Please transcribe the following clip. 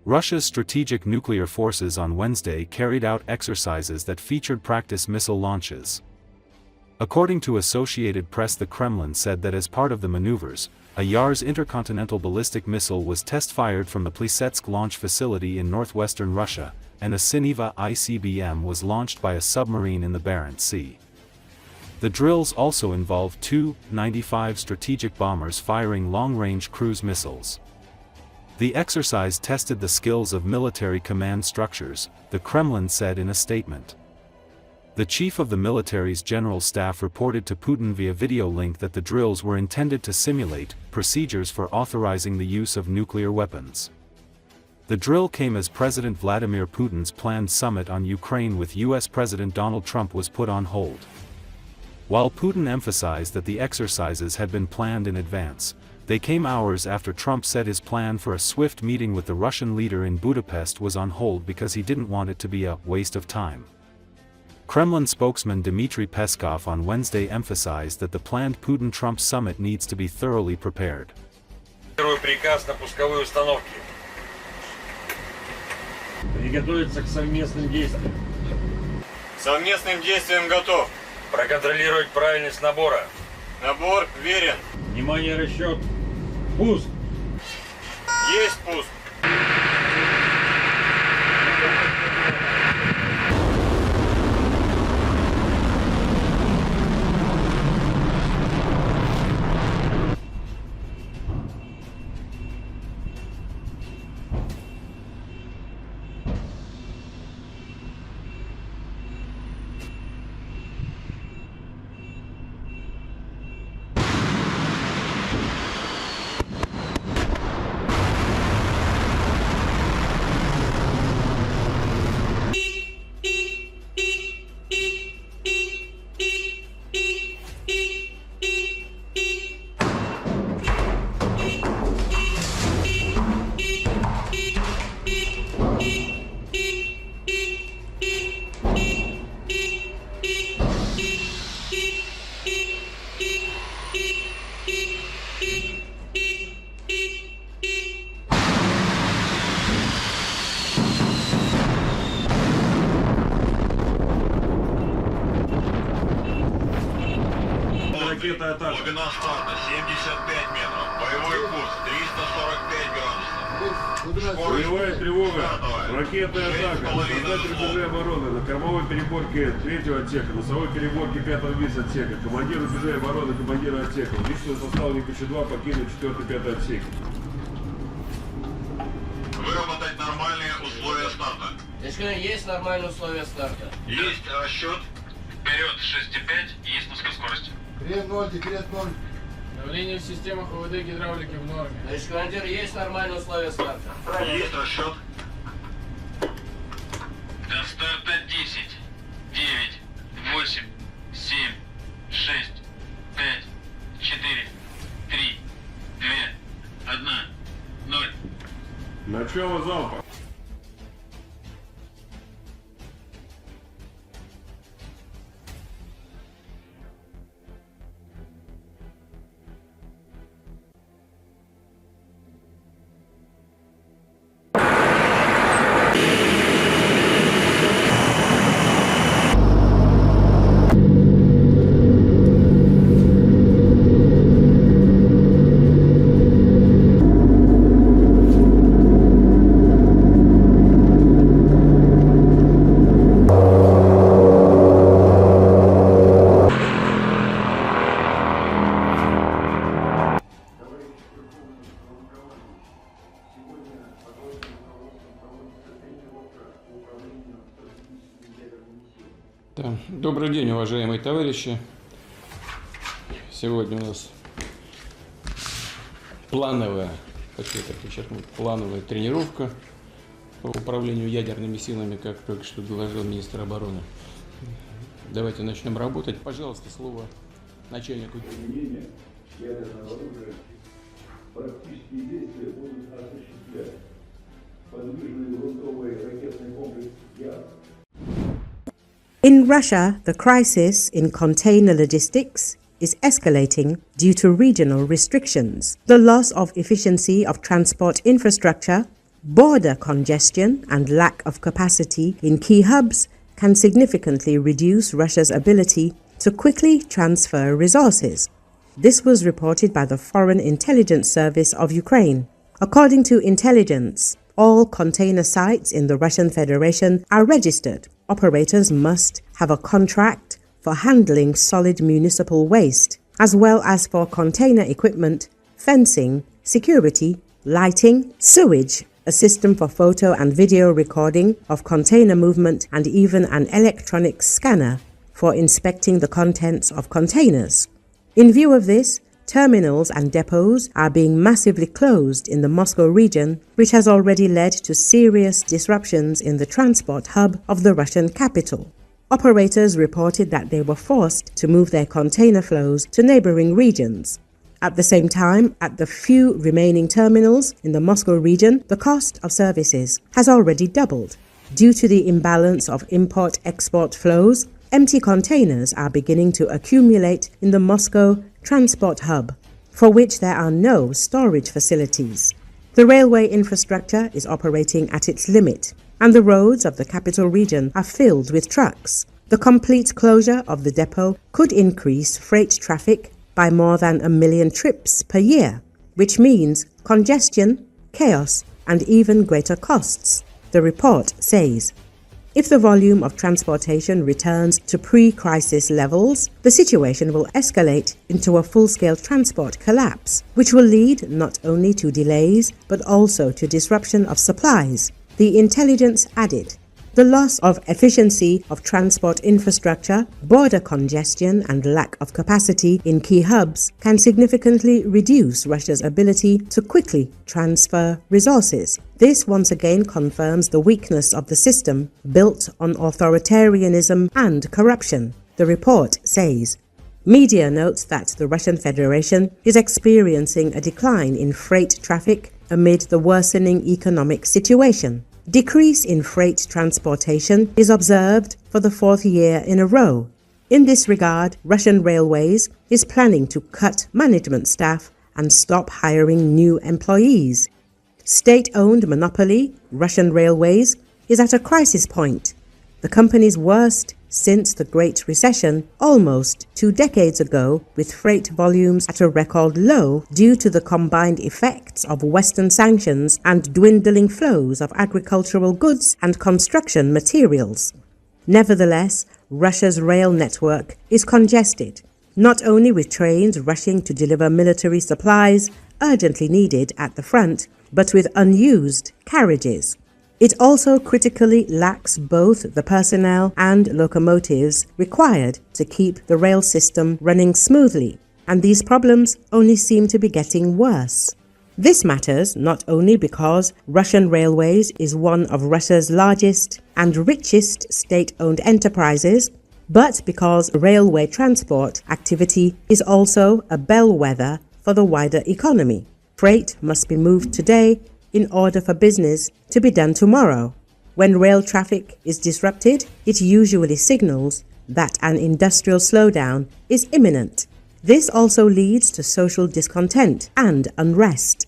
Russia's strategic nuclear forces on Wednesday carried out exercises that featured practice missile launches. According to Associated Press, the Kremlin said that as part of the maneuvers, a Yars intercontinental ballistic missile was test-fired from the Plesetsk launch facility in northwestern Russia, and a Sineva ICBM was launched by a submarine in the Barents Sea. The drills also involved two 95 strategic bombers firing long-range cruise missiles. The exercise tested the skills of military command structures, the Kremlin said in a statement. The chief of the military's general staff reported to Putin via video link that the drills were intended to simulate procedures for authorizing the use of nuclear weapons. The drill came as President Vladimir Putin's planned summit on Ukraine with US President Donald Trump was put on hold. While Putin emphasized that the exercises had been planned in advance, they came hours after Trump said his plan for a swift meeting with the Russian leader in Budapest was on hold because he didn't want it to be a waste of time. Kremlin spokesman Dmitry Peskov on Wednesday emphasized that the planned Putin-Trump summit needs to be thoroughly prepared. Приказ на пусковые установки. Приготовиться к совместным действиям. Совместным действиям готов. Проконтролировать правильность набора. Набор верен. Внимание, расчет. Пуск. Есть пуск. Глубина старта 75 метров. Боевой курс 345 градусов. Боевая тревога. Ракетная атака. Создать рубежи обороны на кормовой переборке 3-го отсека, носовой переборке 5-го виз-отсека. Командир рубежей обороны, командира отсека. Личного состава НКЧ-2 покинуть 4-5 отсеки. Выработать нормальные условия старта. Есть нормальные условия старта. Есть расчет. Вперед 6,5 и есть низкая скорость. Декрет 0, декрет 0. Давление в системах ОВД гидравлики в норме. Значит, командир, есть нормальные условия старта. Есть расчет. До старта 10, 9, 8, 7, 6, 5, 4, 3, 2, 1, 0. Начало залпа. Добрый день, уважаемые товарищи. Сегодня у нас плановая, хочу это подчеркнуть, плановая тренировка по управлению ядерными силами, как только что доложил министр обороны. Давайте начнем работать. Пожалуйста, слово начальнику. Применение ядерного оружия, практические действия будут осуществлять подвижный грунтовый ракетный комплекс «Yars». In Russia, the crisis in container logistics is escalating due to regional restrictions, the loss of efficiency of transport infrastructure, Border congestion and lack of capacity in key hubs can significantly reduce Russia's ability to quickly transfer resources. This was reported by the Foreign Intelligence Service of Ukraine. According to intelligence, all container sites in the Russian Federation are registered. Operators must have a contract for handling solid municipal waste, as well as for container equipment, fencing, security, lighting, sewage, a system for photo and video recording of container movement, and even an electronic scanner for inspecting the contents of containers. In view of this, terminals and depots are being massively closed in the Moscow region, which has already led to serious disruptions in the transport hub of the Russian capital. Operators reported that they were forced to move their container flows to neighboring regions. At the same time, at the few remaining terminals in the Moscow region, the cost of services has already doubled. Due to the imbalance of import-export flows, empty containers are beginning to accumulate in the Moscow transport hub, for which there are no storage facilities. The railway infrastructure is operating at its limit, and the roads of the capital region are filled with trucks. The complete closure of the depot could increase freight traffic by more than 1 million trips per year, which means congestion, chaos, and even greater costs, the report says. If the volume of transportation returns to pre-crisis levels, the situation will escalate into a full-scale transport collapse, which will lead not only to delays but also to disruption of supplies. The intelligence added, the loss of efficiency of transport infrastructure, border congestion, and lack of capacity in key hubs can significantly reduce Russia's ability to quickly transfer resources. This once again confirms the weakness of the system built on authoritarianism and corruption, the report says. Media notes that the Russian Federation is experiencing a decline in freight traffic amid the worsening economic situation. Decrease in freight transportation is observed for the 4th year in a row. In this regard, Russian Railways is planning to cut management staff and stop hiring new employees. State-owned monopoly, Russian Railways, is at a crisis point, the company's worst since the Great Recession almost 2 decades ago, with freight volumes at a record low due to the combined effects of Western sanctions and dwindling flows of agricultural goods and construction materials. Nevertheless, Russia's rail network is congested, not only with trains rushing to deliver military supplies urgently needed at the front, but with unused carriages. It also critically lacks both the personnel and locomotives required to keep the rail system running smoothly, and these problems only seem to be getting worse. This matters not only because Russian Railways is one of Russia's largest and richest state-owned enterprises, but because railway transport activity is also a bellwether for the wider economy. Freight must be moved today in order for business to be done tomorrow. When rail traffic is disrupted, it usually signals that an industrial slowdown is imminent. This also leads to social discontent and unrest.